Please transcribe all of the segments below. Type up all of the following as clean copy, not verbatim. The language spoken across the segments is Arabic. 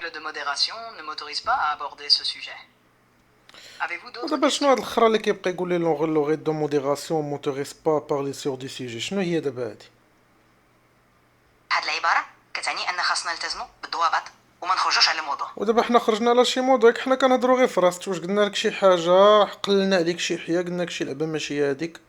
règles de modération ne m'autorisent pas à aborder ce sujet. Avez-vous d'autres ودابا شنو questions? هاد الاخرى اللي كيبقى يقول لي لوغي دو موديراسيون موتوريس با بارلي سور دي سيجي؟ شنو هي دابا هادي؟ هاد العبارة كتعني أن خاصنا نلتزموا بالضوابط وما نخرجوش على الموضوع. ودابا حنا خرجنا على شي موضوع، حنا كنهضروا غير فراسك. واش قلنا لك شي حاجه؟ قلنا عليك شي حياه؟ قلنا لك شي لعبه ماشي هاديك؟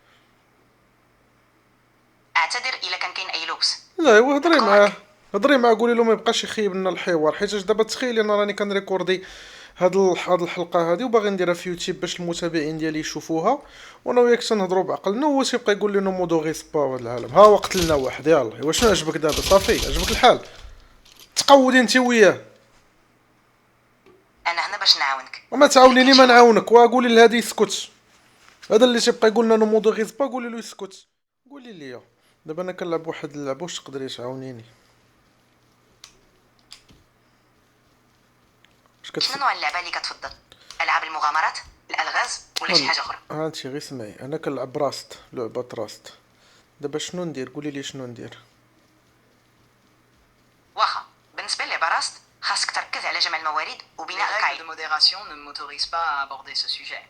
أعتذر إذا كان كاين أي لبس. لا ايوا هضري نتقوا معاه. معك. هضري معاه قولي له ما يبقاش يخيب لنا الحوار، حيت دابا تخيلي انا راني كنريكوردي هاد الحلقه هادي وباغي نديرها في يوتيوب باش المتابعين ديالي يشوفوها، وانا وياك تنهضروا بعقلنا، هو تيبقى يقول لنا مودو غي سبا وهاد العالم. ها وقت لنا واحد، يلا ايوا شنو عجبك دابا؟ صافي عجبك الحال؟ تقودي انت وياه. أنا هنا باش نعاونك. وما تعاونيني ما نعاونك، وقولي لهادي يسكت. هذا اللي تيبقى يقول لنا مودو غي سبا قولي له يسكت. قولي لي دابا انا كنلعب واحد اللعبه، واش تقدري تعاونيني؟ واش شنو نوع اللعبة اللي كتفضل؟ ألعاب المغامرات؟ الألغاز؟ ولا شي حاجة أخرى؟ ها انت غير سمعي، انا كنلعب راست، لعبه راست. دابا شنو ندير؟ قولي لي شنو ندير. واخا بالنسبة للعباراست خاصك تركز على جمع الموارد وبناء القاعدة. Les règles de modération ne m'autorisent pas à aborder ce sujet.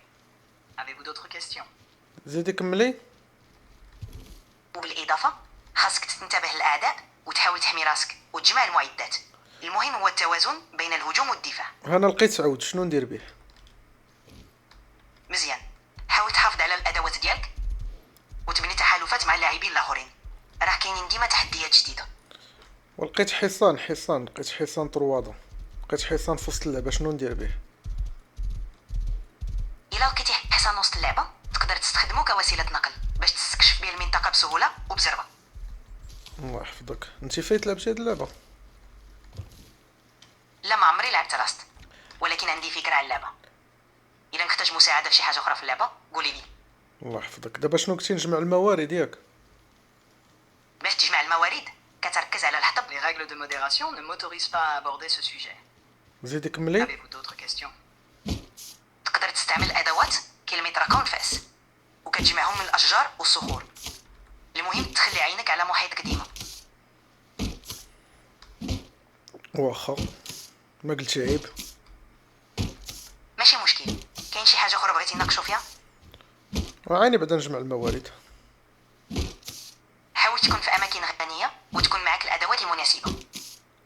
Avez-vous d'autres questions? زيدي كملي. وبالإضافة خاصك تنتبه للأعداء وتحاول تحمي راسك وتجمع المعدات. المهم هو التوازن بين الهجوم والدفاع. انا لقيت عود، شنو ندير به؟ مزيان، حاول تحافظ على الأدوات ديالك وتبني تحالفات مع اللاعبين الآخرين. راه كاينين ديما تحديات جديدة. ولقيت حصان، لقيت حصان طروادة، لقيت حصان في وسط اللعبه، شنو ندير به؟ إلا لقيتي حصان وسط اللعبة تقدر تستخدمه كوسيلة نقل باش تستكشف بيه المنطقة بسهولة وبزربة. الله يحفظك. انت فايت لعبتي هاد اللعبه؟ لا ما عمري لعبت راست، ولكن عندي فكرة على اللعبة. إلا محتاج مساعدة في شي حاجة أخرى في اللعبة قولي لي. الله يحفظك. دابا شنو كنتي نجمع الموارد ياك؟ باش تجمع الموارد كتركز على الحطب. Les règles de modération ne m'autorisent pas à aborder ce sujet. زيدي كملي. Avez-vous d'autres questions? تقدر تستعمل أدوات كالمطرقة والفأس وكتجمعهم من الأشجار والصخور. المهم تخلي عينك على محيطك ديما. واخا ما قلتي عيب. ماشي مشكل. كاين شي حاجة أخرى بغيتي نناقشوا فيها؟ عيني بعدا نجمع الموارد. حاول تكون في أماكن غنية وتكون معك الأدوات المناسبة.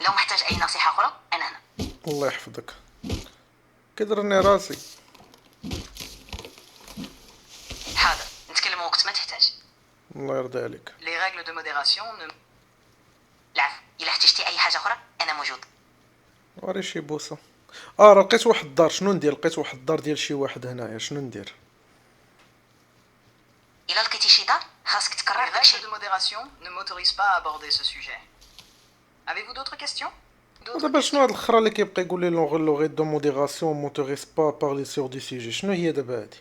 لو محتاج أي نصيحة أخرى أنا هنا. الله يحفظك. كدرني راسي. حاضر نتكلم وقت ما تحتاج. الله يرضي عليك. Les règles de modération ne... العفو، إلا احتجتي أي حاجة أخرى أنا موجود. وري شي بوسه. راه لقيت واحد الدار، شنو ندير؟ لقيت واحد الدار ديال شي واحد هنايا، شنو ندير؟ إلا لقيتي شي دار خاصك تكرر داكشي. Les règles de modération ne m'autorisent pas à aborder ce sujet. Avez-vous d'autres questions? دابا شنو هاد الاخرى اللي كيبقى يقول لي لوغي دو موديراسيون موتوريس با بارلي سور دي سيجي؟ شنو هي دابا هادي؟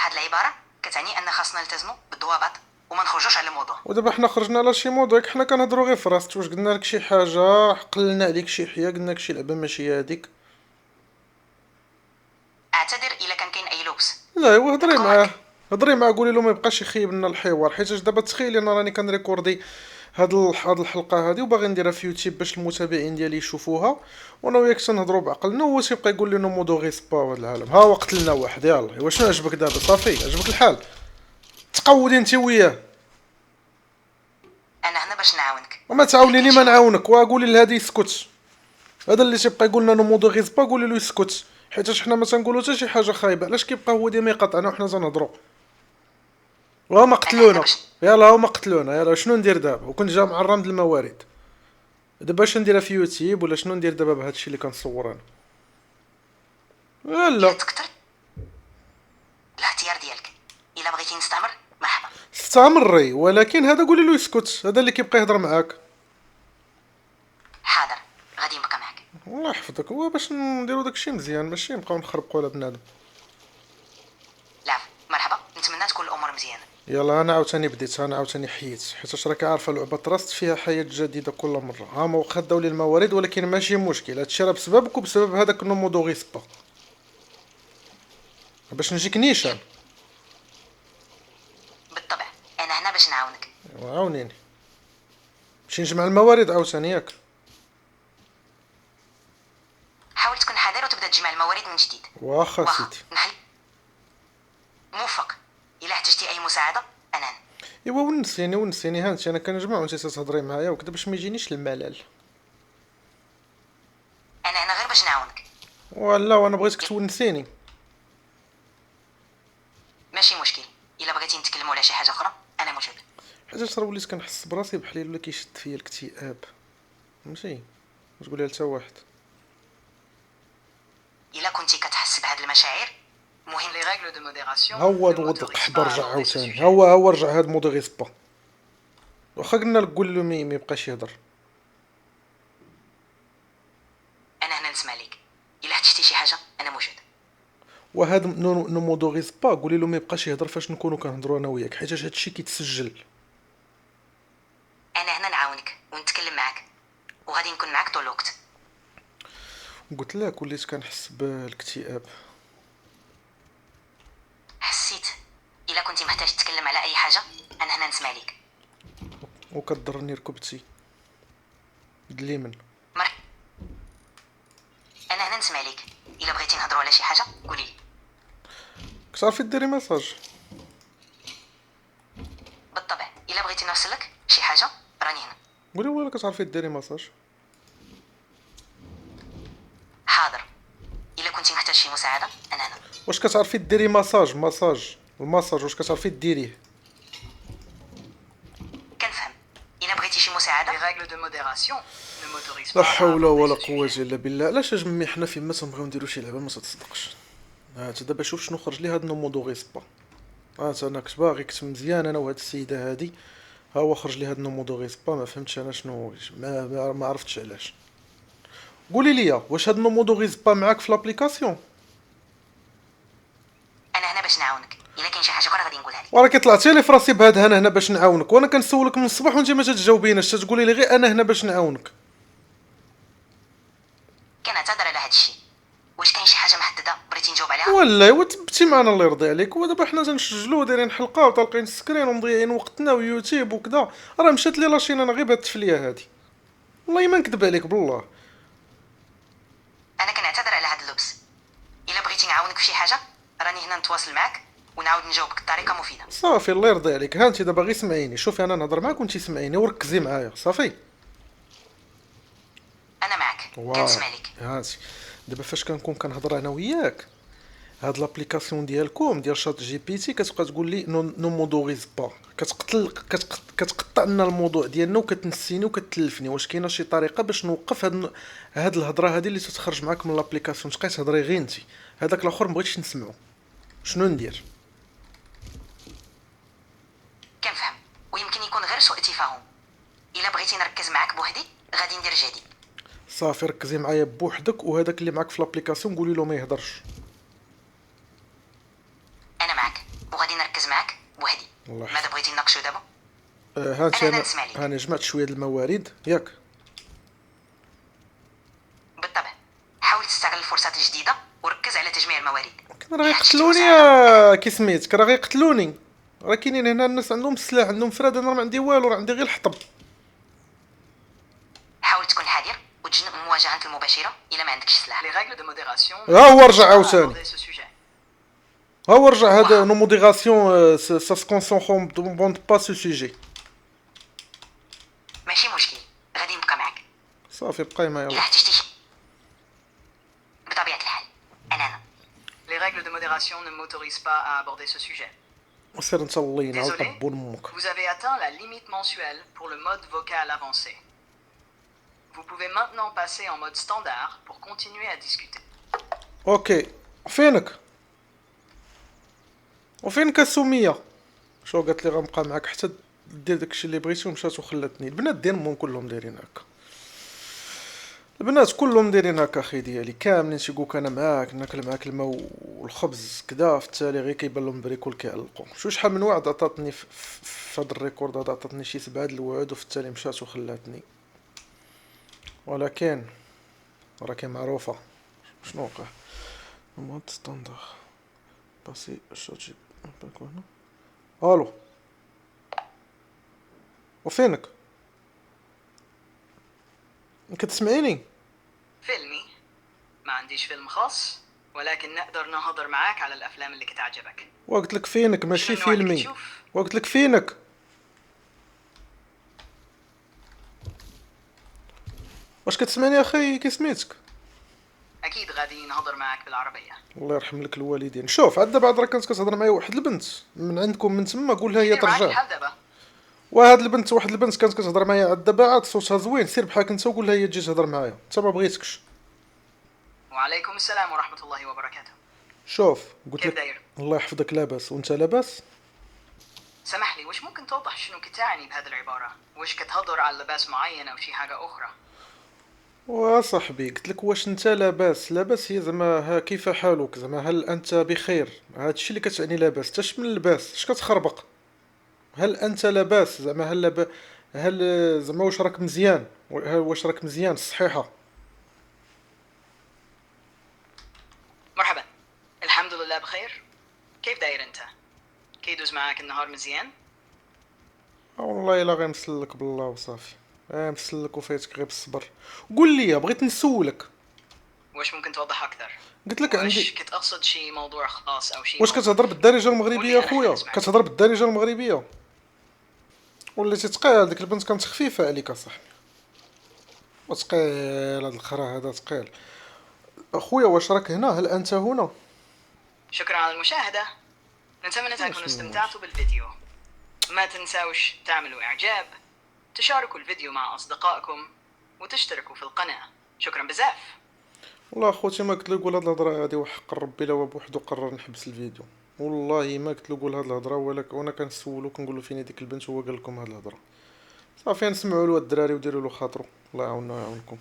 هاد العبارة كتعني أن خاصنا نلتزموا بالضوابط وما نخرجوش على الموضوع. ودابا حنا خرجنا على شي موضوع، حنا كنهضروا غير فراسك. واش قلنا لك شي حاجه؟ قلنا عليك شي حياه؟ قلنا لك شي لعبه ماشي هاديك؟ أعتذر إذا كان كاين أي لبس. لا ايوا هضري نتقوا معاه. معك. هضري معاه قولي له ما يبقاش يخيب لنا الحوار، حيت دابا تخيلي انا راني كنريكوردي هاد الحلقه هادي وباغي نديرها في يوتيوب باش المتابعين ديالي يشوفوها، وانا وياك تنهضروا بعقلنا، هو تيبقى يقول لنا مودو غي سبا وهاد العالم. ها وقت لنا واحد، يلا ايوا شنو عجبك دابا؟ صافي عجبك الحال؟ تقودي انت وياه. أنا هنا باش نعاونك. وما تعاونيني ما نعاونك، وقولي لهادي يسكت. هذا اللي تيبقى يقول لنا مودو غي سبا قولي له يسكت، حيت حنا ما تنقولوا حتى شي حاجه خايبه. علاش كيبقى هو ديما يقاطعنا وحنا تنهضروا؟ وهما أنا هنا قتلونا. باش يلا هما قتلونا. يلا شنو ندير دابا؟ وكنت جا معرم د الموارد. دابا اش نديرها في يوتيوب ولا شنو ندير دابا بهذا الشيء اللي كنصور انا؟ إلا لا تكتر الاختيار ديالك. إلا بغيتي نستمر مرحبا. استمري، ولكن هذا قولي له يسكت. هذا اللي كيبقى يهضر معاك. حاضر غادي نبقى معك. الله يحفظك. هو باش نديرو داكشي مزيان، ماشي نبقاو نخربقوا على بنادم. لا مرحبا، نتمنى تكون الأمور مزيانة. يلا انا عاوتاني بديت، انا عاوتاني حيت حيت راك عارفه لعبه تراست فيها حياه جديده كل مره. ها ما واخا داو لي الموارد، ولكن ماشي مشكل، هادشي راه بسببك وبسبب هذاك النومودو غيسبا باش نجيك نيشان. بالطبع أنا هنا باش نعاونك. عاونيني. نمشي نجمع الموارد عاوتاني ياك. المحاضر وتبدا تجمع الموارد من جديد. واخا سيدي. نحل. موفق. الا احتجتي اي مساعده انا. ايوا ونسيني هانتي انا كنجمع وانت تهضري معايا وكذا باش ما يجينيش الملل. انا هنا غير باش نعاونك. ولا وانا بغيتك تونسيني. ماشي مشكل. الا بغيتي نتكلموا على شي حاجه اخرى انا موجود. حاجه راه وليت كنحس براسي بحال ولا كيشد فيا الاكتئاب. فهمتي ما تقوليها لتا واحد. الا كنتي كتحس بهاد المشاعر مهم لي ريغل دو موديراسيون. هو ضد القحبه رجع عاوتاني هو رجع هاد موديغيس با. واخا قلنا لك قول له ما يبقاش يهضر. انا هنا نسمع ليك. الا احتجتي شي حاجه انا موجود. وهاد نو موديغيس با قولي له ما يبقاش يهضر فاش نكونوا كنهضروا انا وياك حيت هادشي كيتسجل. انا هنا نعاونك ونتكلم معاك وغادي نكون معاك طول الوقت. قلت لك وليت كنحس بالاكتئاب. حسيت. الا كنتي محتاج تتكلم على اي حاجه انا هنا نسمع ليك. وكضرني ركبتي اليمين. مر. انا هنا نسمع ليك. الا بغيتي نهضروا على شي حاجه قولي لي. كتعرفي ديري مساج. بالطبع. الا بغيتي نرسلك شي حاجه راني هنا. قولي ولا كتعرفي ديري مساج. حاضر. الا كنتي محتاج شي مساعده انا هنا. واش كتعرفي ديري مساج المساج واش كتعرفي ديريه. كنفهم. الا بغيتي شي مساعده لي ريغل دو موديراسيون نو موتوريز لا حول ولا قوه الا بالله. علاش اجمي حنا فيما تنبغيو نديرو شي لعبه ما تصدقش. هات دابا شوف شنو خرج لي هاد نو مودوريس با. هات انا كنت باغي كنت مزيان انا وهاد السيده هادي. ها هو خرج لي هاد نو مودوريس با ما فهمتش انا شنو ما عرفتش علاش. قولي لي واش هاد نو مودوريس با معاك في لابليكاسيون. انا هنا باش نعاونك. الا كاين شي حاجه اخرى غادي نقولها لك. وراكي طلعتي لي فراسي بهاد انا هنا باش نعاونك وانا كنسولك من الصباح وانت ما تجاوبيناش تقولي لي غير انا هنا باش نعاونك. كنعتذر على هاد الشيء. واش كاين شي حاجه محدده بغيتي نجاوب عليها؟ ولا وتبتي معنا الله يرضي عليك. ودابا حنا تنسجلو دايرين حلقه وطالقين السكرين ومضيعين وقتنا ويوتيوب وكذا راه مشات لي لاشين انا غير بهاد التفليه هادي. والله ما نكذب عليك بالله. انا كنعتذر على هاد اللبس. الا بغيتي نعاونك في شي حاجه راني هنا نتواصل معاك ونعاود نجاوبك بطريقه مفيده. صافي الله يرضي عليك. ها انت دابا غير سمعيني. شوفي انا نهضر معاك وانت سمعيني وركزي معايا صافي. انا معاك كنسمع لك. ها انت دابا فاش كنكون كنهضر انا وياك هاد لابليكاسيون ديالكم ديال شات جي بي تي كتبقى تقول لي نو مودوريز با. كتقطع لنا الموضوع ديالنا وكتنسيني وكتلفني. واش كاينه شي طريقه باش نوقف هاد الهضره هادي اللي تتخرج معاك من لابليكاسيون تبقاي تهضري غير انت هذاك الاخر مبغيتش نسمعو. شنو ندير؟ كنفهم ويمكن يكون غير سوء تفاهم. الا بغيتي نركز معاك بوحدي غادي ندير جديد. صافي ركزي معايا بوحدك وهذاك اللي معاك في لابليكاسيون قولي له ما يهضرش. انا معاك وغادي نركز معاك بوحدي. ماذا بغيتي نناقشوا دابا؟ هاني جمعت شويه د الموارد ياك. بالطبع. حاول تستغل الفرصات الجديده وركز على تجميع الموارد. راه غيقتلوني يا كي سميتك راه غيقتلوني. راه كاينين هنا الناس عندهم السلاح عندهم فراد انا ما عندي والو راه عندي غير الحطب. حاول تكون حذر وتجنب مواجهه المباشره الا ما عندكش سلاح. لي ريغل دو موديراسيون ها هو رجع عاوتاني. ها هو رجع هذا نو موديراسيون سا سكونسونطون بوند با سو سوجي. ماشي مشكل غادي نبقى معاك. صافي بقاي معايا. الا احتجتي شي بطبيعه الحال انا. Les règles de modération ne m'autorisent pas à aborder ce sujet. وسير انت الله ينعل Désolé, طبون امك. vous avez atteint la limite mensuelle pour le mode vocal avancé. Vous pouvez maintenant passer en mode standard pour continuer à discuter. اوكي فينك وفينك السميه. شو قالت لي غنبقى معاك حتى دير داكشي اللي بغيتي ومشات وخلاتني. البنات ديالهم كلهم دايرين هكا. البنات كلهم دايرين هكا اخي ديالي كاملين تيقولك انا معاك ناكل معاك الماء والخبز كدا في التالي غير كيبان لهم بريكول كيعلقوا. شحال من وعد عطاتني في هذا الريكورد هذا عطاتني شي 7 د الوعود وفي التالي مشات وخلاتني. ولكن راكي معروفه شنو وقع. مود ستاندار باسي شاتي هنا. الو وفينك كتسمعيني؟ فيلمي ما عنديش فيلم خاص، ولكن نقدر نهضر معاك على الافلام اللي كتعجبك. وقلت لك فينك ماشي شنو النوع اللي فيلمي. كتشوف؟ وقلت لك فينك. واش كتسمعني اخي؟ كي سميتك؟ اكيد غادي نهضر معاك بالعربيه. الله يرحم لك الوالدين. شوف عاد دابا راه كانت كتهضر معايا واحد البنت من عندكم من تما، قول لها هي يدير معاك ترجع. الحال دابا. وهاد البنت واحد البنت كانت كتهضر معايا عاد دابا عاد صوتها زوين، سير بحالك انت وقول لها هي تجي تهضر معايا، انت ما بغيتكش. وعليكم السلام ورحمه الله وبركاته. شوف قلت كيف لك داير؟ الله يحفظك لاباس وانت لاباس. سمح لي، وش ممكن توضح شنو كتعني بهذه العباره؟ وش كتهضر على لباس معين او شي حاجه اخرى؟ وصاحبي قلت لك واش انت لاباس؟ لاباس هي زعما ها كيف حالك، زعما هل انت بخير، هادشي اللي كتعني لاباس. تاش من اللباس اش كتخربق؟ هل انت لاباس زعما هل زعما واش راك مزيان، واش راك مزيان الصحيحه؟ مرحبا. الحمد لله بخير. كيف داير انت؟ كيدوز معاك النهار مزيان؟ والله الا غير مسلك بالله وصافي. مسلك وفايتك غير بالصبر. قول لي بغيت نسولك. وش ممكن توضح اكثر؟ قلت لك وش عندي. كتقصد شي موضوع خاص او شي واش موقف؟ كتهضر بالدارجه قول المغربيه لي انا اخويا؟ حاب نسمعك. كتهضر بالدارجه المغربيه وليتي تقال؟ ديك البنت كانت خفيفه عليك اصاحبي. وثقيل هاد الخرا هذا ثقيل. اخويا واش راك هنا؟ هل انت هنا؟ شكرا على المشاهدة. نتمنى تكونوا استمتعتوا بالفيديو. ما تنساوش تعملوا اعجاب، تشاركوا الفيديو مع اصدقائكم، وتشتركوا في القناة. شكرا بزاف. والله اخوتي ما قلت له يقول هاد الهضره هادي، وحق ربي لا بوحدو قرر نحبس الفيديو. والله ما قلت له قول هاد الهضره، ولكن وانا كنسولو كنقول له فين هذيك البنت، هو قال لكم هاد الهضره. صافي نسمعوا له الدراري وديروا له خاطرو. الله يعاوننا ويعاونكم.